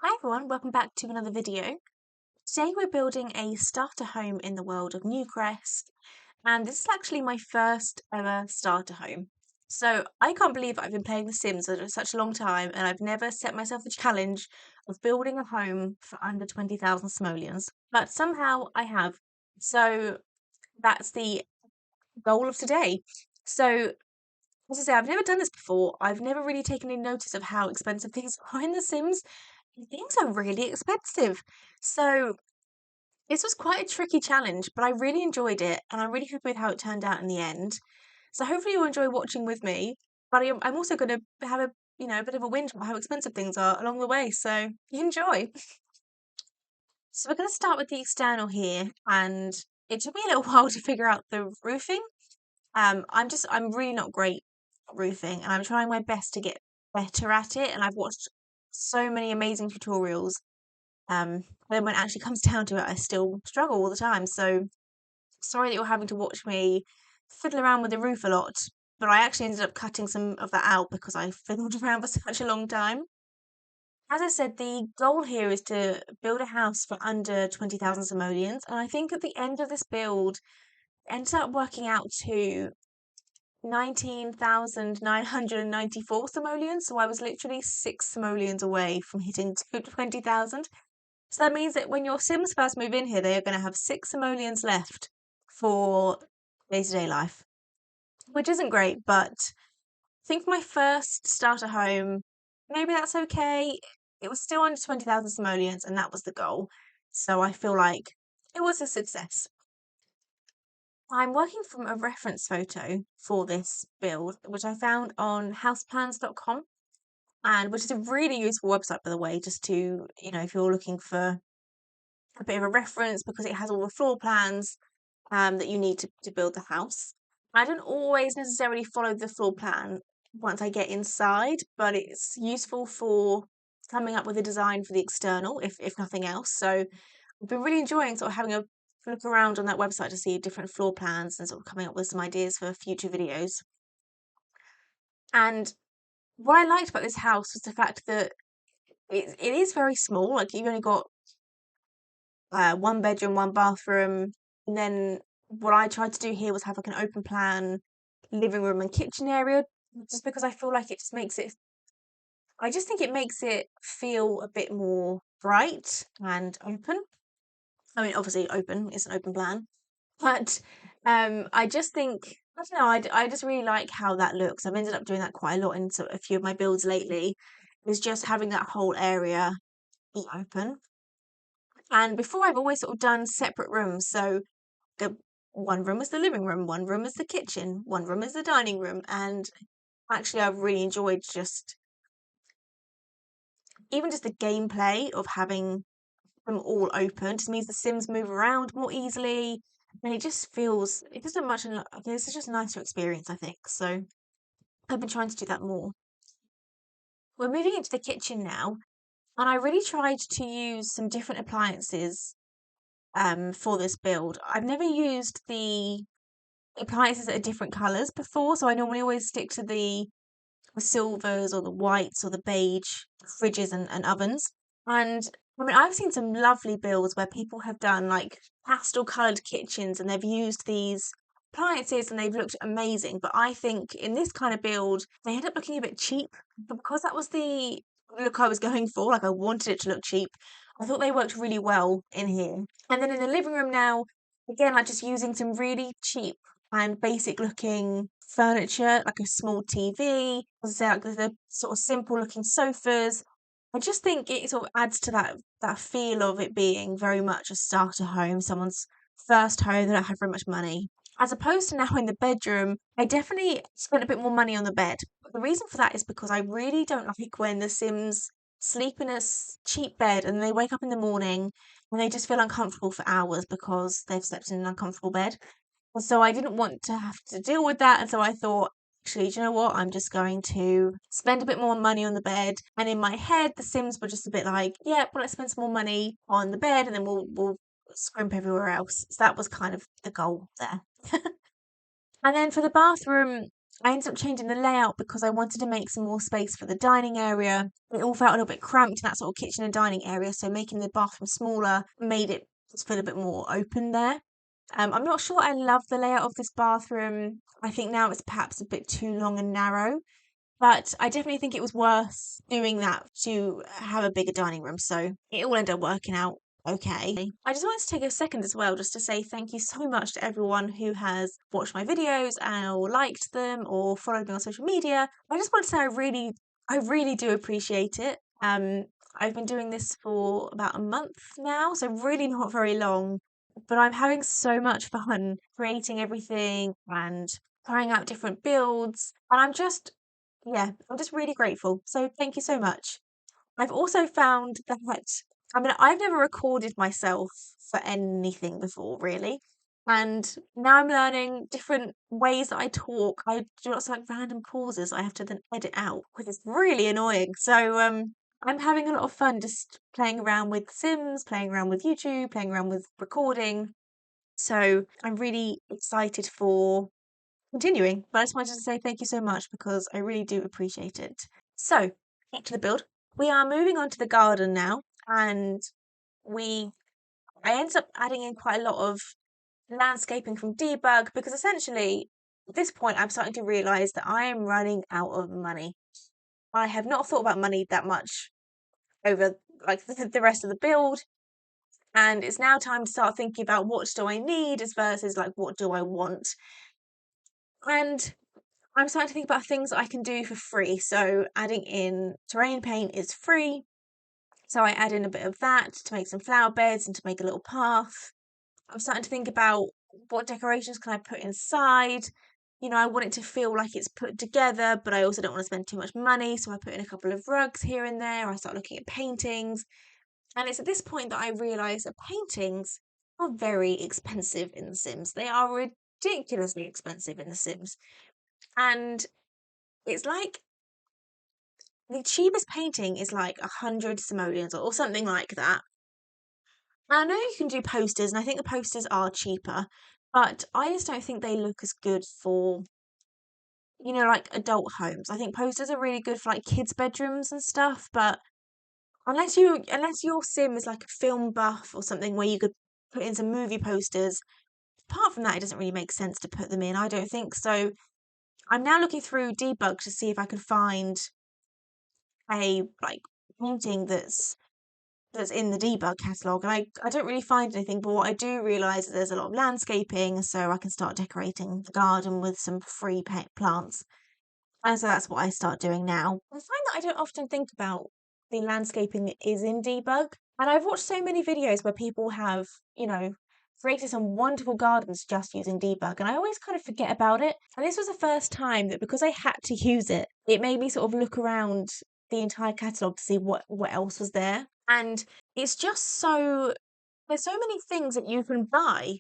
Hi everyone, welcome back to another video. Today we're building a starter home in the world of Newcrest, and this is actually my first ever starter home. So I can't believe I've been playing The Sims for such a long time and I've never set myself the challenge of building a home for under 20,000 simoleons, but somehow I have. So that's the goal of today. So as I say, I've never done this before. I've never really taken any notice of how expensive things are in The Sims. Things are really expensive. So this was quite a tricky challenge, but I really enjoyed it and I'm really happy with how it turned out in the end. So hopefully you'll enjoy watching with me. But I'm also going to have a bit of a whinge about how expensive things are along the way. So enjoy. So we're going to start with the external here, and it took me a little while to figure out the roofing. I'm really not great at roofing, and I'm trying my best to get better at it. And I've watched so many amazing tutorials. But then when it actually comes down to it, I still struggle all the time. So sorry that you're having to watch me fiddle around with the roof a lot. But I actually ended up cutting some of that out because I fiddled around for such a long time. As I said, the goal here is to build a house for under 20,000 simoleons. And I think at the end of this build, it ends up working out to 19,994 simoleons. So I was literally 6 simoleons away from hitting 20,000. So that means that when your Sims first move in here, they are going to have 6 simoleons left for day-to-day life, which isn't great, but I think for my first starter home, maybe that's okay. It was still under 20,000 simoleons, and that was the goal. So I feel like it was a success. I'm working from a reference photo for this build, which I found on houseplans.com, and which is a really useful website, by the way, just to, if you're looking for a bit of a reference because it has all the floor plans that you need to build the house. I don't always necessarily follow the floor plan once I get inside, but it's useful for coming up with a design for the external, if nothing else. So I've been really enjoying sort of having a look around on that website to see different floor plans and sort of coming up with some ideas for future videos. And what I liked about this house was the fact that it is very small. Like you've only got one bedroom, one bathroom, and then what I tried to do here was have like an open plan living room and kitchen area, just because I feel like it just makes it. I just think it makes it feel a bit more bright and open. I mean, obviously, open is an open plan, but I just think I don't know. I just really like how that looks. I've ended up doing that quite a lot in sort of a few of my builds lately. Is just having that whole area be open. And before, I've always sort of done separate rooms. So the one room is the living room, one room is the kitchen, one room is the dining room. And actually, I've really enjoyed just even just the gameplay of having them all open. Just means the Sims move around more easily. And it doesn't much, it's just a nicer experience, I think. So I've been trying to do that more. We're moving into the kitchen now. And I really tried to use some different appliances for this build. I've never used the appliances that are different colours before, so I normally always stick to the silvers or the whites or the beige fridges and ovens. And I mean, I've seen some lovely builds where people have done like pastel coloured kitchens and they've used these appliances and they've looked amazing. But I think in this kind of build, they end up looking a bit cheap. But because that was the look I was going for, like I wanted it to look cheap, I thought they worked really well in here. And then in the living room now, again, like just using some really cheap and basic looking furniture, like a small TV, as I say, like the sort of simple looking sofas. I just think it sort of adds to that feel of it being very much a starter home, someone's first home, they don't have very much money. As opposed to now in the bedroom, I definitely spent a bit more money on the bed. But the reason for that is because I really don't like when the Sims sleep in a cheap bed and they wake up in the morning and they just feel uncomfortable for hours because they've slept in an uncomfortable bed. And so I didn't want to have to deal with that. And so I thought, actually, do you know what? I'm just going to spend a bit more money on the bed. And in my head, the Sims were just a bit like, yeah, well, let's spend some more money on the bed and then we'll scrimp everywhere else. So that was kind of the goal there. And then for the bathroom, I ended up changing the layout because I wanted to make some more space for the dining area. It all felt a little bit cramped in that sort of kitchen and dining area, so making the bathroom smaller made it just feel a bit more open there. I'm not sure I love the layout of this bathroom. I think now it's perhaps a bit too long and narrow, but I definitely think it was worth doing that to have a bigger dining room. So it all ended up working out okay. I just wanted to take a second as well just to say thank you so much to everyone who has watched my videos or liked them or followed me on social media. I just want to say I really do appreciate it. I've been doing this for about a month now, so really not very long, but I'm having so much fun creating everything and trying out different builds. And yeah, I'm just really grateful. So thank you so much. I've also found that, I mean, I've never recorded myself for anything before, really. And now I'm learning different ways that I talk. I do lots of like random pauses I have to then edit out, which is really annoying. So, I'm having a lot of fun just playing around with Sims, playing around with YouTube, playing around with recording. So I'm really excited for continuing. But I just wanted to say thank you so much because I really do appreciate it. So, back to the build. We are moving on to the garden now, and we I ended up adding in quite a lot of landscaping from debug because essentially at this point I'm starting to realize that I am running out of money. I have not thought about money that much over like the rest of the build, and it's now time to start thinking about what do I need as versus like what do I want. And I'm starting to think about things I can do for free. So adding in terrain paint is free. So I add in a bit of that to make some flower beds and to make a little path. I'm starting to think about what decorations can I put inside. I want it to feel like it's put together, but I also don't want to spend too much money. So I put in a couple of rugs here and there. I start looking at paintings. And it's at this point that I realise that paintings are very expensive in The Sims. They are ridiculously expensive in The Sims. And it's like the cheapest painting is like 100 simoleons or something like that. I know you can do posters, and I think the posters are cheaper, but I just don't think they look as good for, like adult homes. I think posters are really good for like kids' bedrooms and stuff, but unless your sim is like a film buff or something where you could put in some movie posters, apart from that, it doesn't really make sense to put them in. I don't think so. I'm now looking through debug to see if I can find a like painting that's in the debug catalog, and I don't really find anything, but what I do realize is there's a lot of landscaping, so I can start decorating the garden with some free plants, and so that's what I start doing now. I find that I don't often think about the landscaping that is in debug, and I've watched so many videos where people have created some wonderful gardens just using debug, and I always kind of forget about it. And this was the first time that, because I had to use it, it made me sort of look around the entire catalogue to see what else was there. And it's just there's so many things that you can buy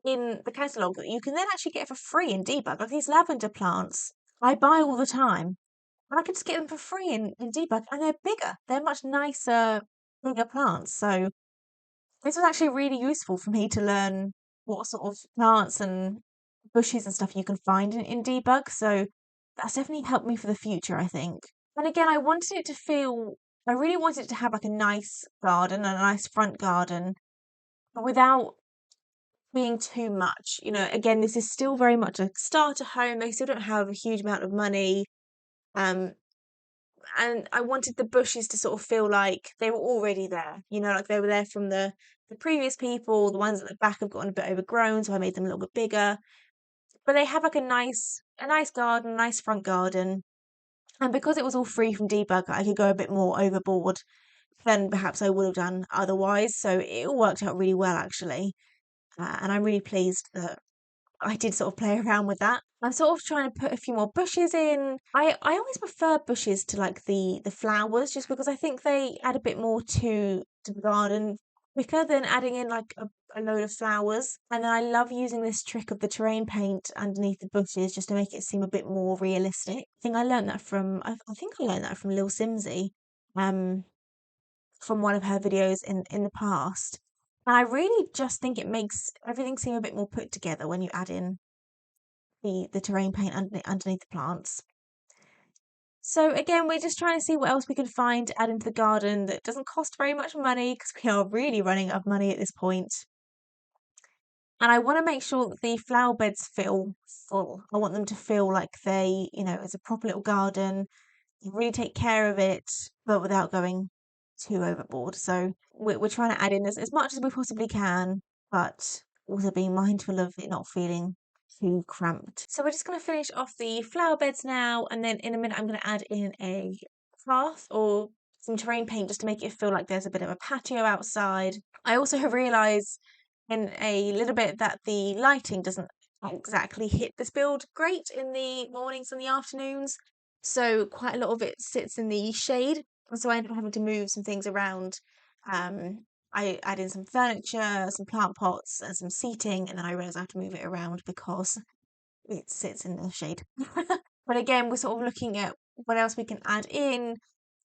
in the catalogue that you can then actually get for free in debug. Like these lavender plants, I buy all the time. And I could just get them for free in debug, and they're bigger. They're much nicer, bigger plants. So this was actually really useful for me to learn what sort of plants and bushes and stuff you can find in debug. So that's definitely helped me for the future, I think. And again, I really wanted it to have like a nice garden, a nice front garden, but without being too much. Again, this is still very much a starter home. They still don't have a huge amount of money. Um, and I wanted the bushes to sort of feel like they were already there, like they were there from the previous people. The ones at the back have gotten a bit overgrown, so I made them a little bit bigger. But they have like a nice garden, a nice front garden. And because it was all free from debug, I could go a bit more overboard than perhaps I would have done otherwise. So it all worked out really well, actually. And I'm really pleased that I did sort of play around with that. I'm sort of trying to put a few more bushes in. I always prefer bushes to like the flowers, just because I think they add a bit more to the garden quicker than adding in like a load of flowers. And then I love using this trick of the terrain paint underneath the bushes just to make it seem a bit more realistic. I think I learned that from Lil Simsy, um, from one of her videos in the past. And I really just think it makes everything seem a bit more put together when you add in the terrain paint underneath the plants. So again, we're just trying to see what else we can find to add into the garden that doesn't cost very much money, because we are really running out of money at this point. And I want to make sure that the flower beds feel full. I want them to feel like they, it's a proper little garden. You really take care of it, but without going too overboard. So we're trying to add in as much as we possibly can, but also being mindful of it not feeling too cramped. So we're just going to finish off the flower beds now, and then in a minute I'm going to add in a path or some terrain paint just to make it feel like there's a bit of a patio outside. I also have realised in a little bit that the lighting doesn't exactly hit this build great in the mornings and the afternoons. So quite a lot of it sits in the shade. And so I ended up having to move some things around. I add in some furniture, some plant pots, and some seating, and then I realised I have to move it around because it sits in the shade. But again, we're sort of looking at what else we can add in.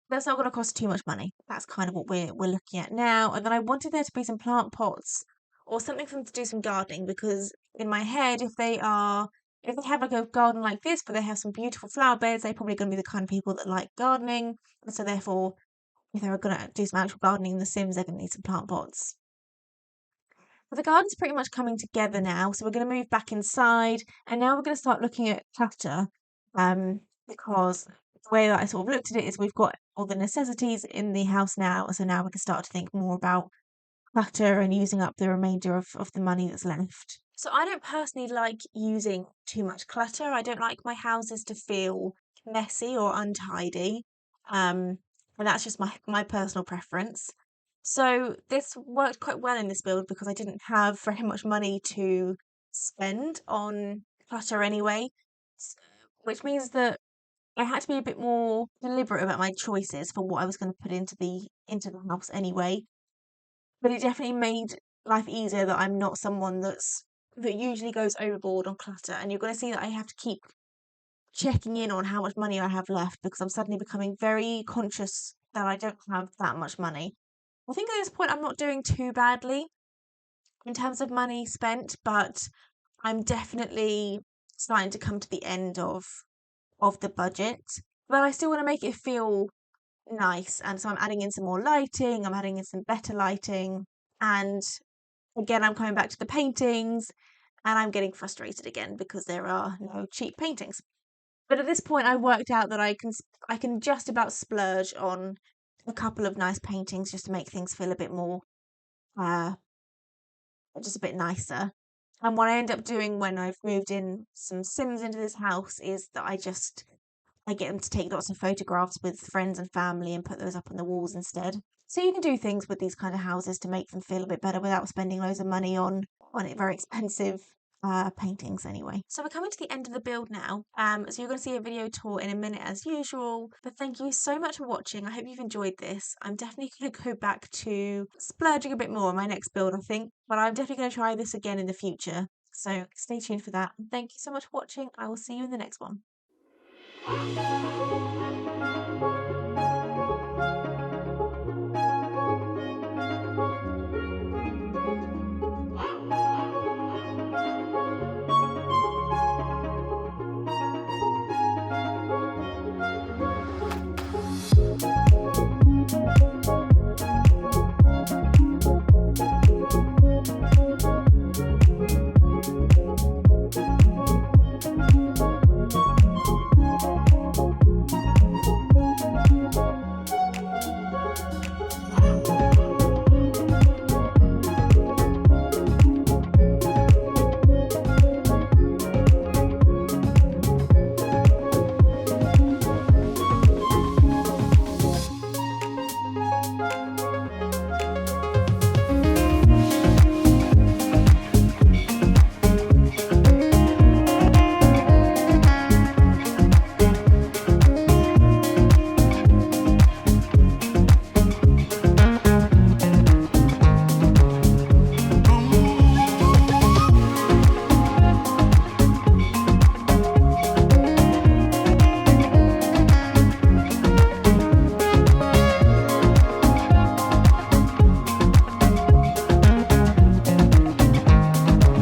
That's not going to cost too much money. That's kind of what we're looking at now. And then I wanted there to be some plant pots or something for them to do some gardening, because in my head, if they have like a garden like this, but they have some beautiful flower beds, they're probably going to be the kind of people that like gardening. And so therefore, if they're going to do some actual gardening in The Sims, they're going to need some plant pots. But the garden's pretty much coming together now, so we're going to move back inside, and now we're going to start looking at clutter, because the way that I sort of looked at it is we've got all the necessities in the house now, so now we can start to think more about clutter and using up the remainder of the money that's left. So I don't personally like using too much clutter. I don't like my houses to feel messy or untidy. And that's just my personal preference. So this worked quite well in this build because I didn't have very much money to spend on clutter anyway, which means that I had to be a bit more deliberate about my choices for what I was going to put into the house anyway. But it definitely made life easier that I'm not someone that usually goes overboard on clutter, and you're going to see that I have to keep checking in on how much money I have left because I'm suddenly becoming very conscious that I don't have that much money. I think at this point I'm not doing too badly in terms of money spent, but I'm definitely starting to come to the end of the budget. But I still want to make it feel nice, and so I'm adding in some more lighting, I'm adding in some better lighting, and again I'm coming back to the paintings, and I'm getting frustrated again because there are no cheap paintings. But at this point I worked out that I can just about splurge on a couple of nice paintings just to make things feel a bit more just a bit nicer. And what I end up doing when I've moved in some Sims into this house is that I get them to take lots of photographs with friends and family and put those up on the walls instead. So you can do things with these kind of houses to make them feel a bit better without spending loads of money on it very expensive paintings anyway. So we're coming to the end of the build now. So you're going to see a video tour in a minute as usual. But thank you so much for watching. I hope you've enjoyed this. I'm definitely going to go back to splurging a bit more on my next build, I think. But I'm definitely going to try this again in the future. So stay tuned for that. Thank you so much for watching. I will see you in the next one.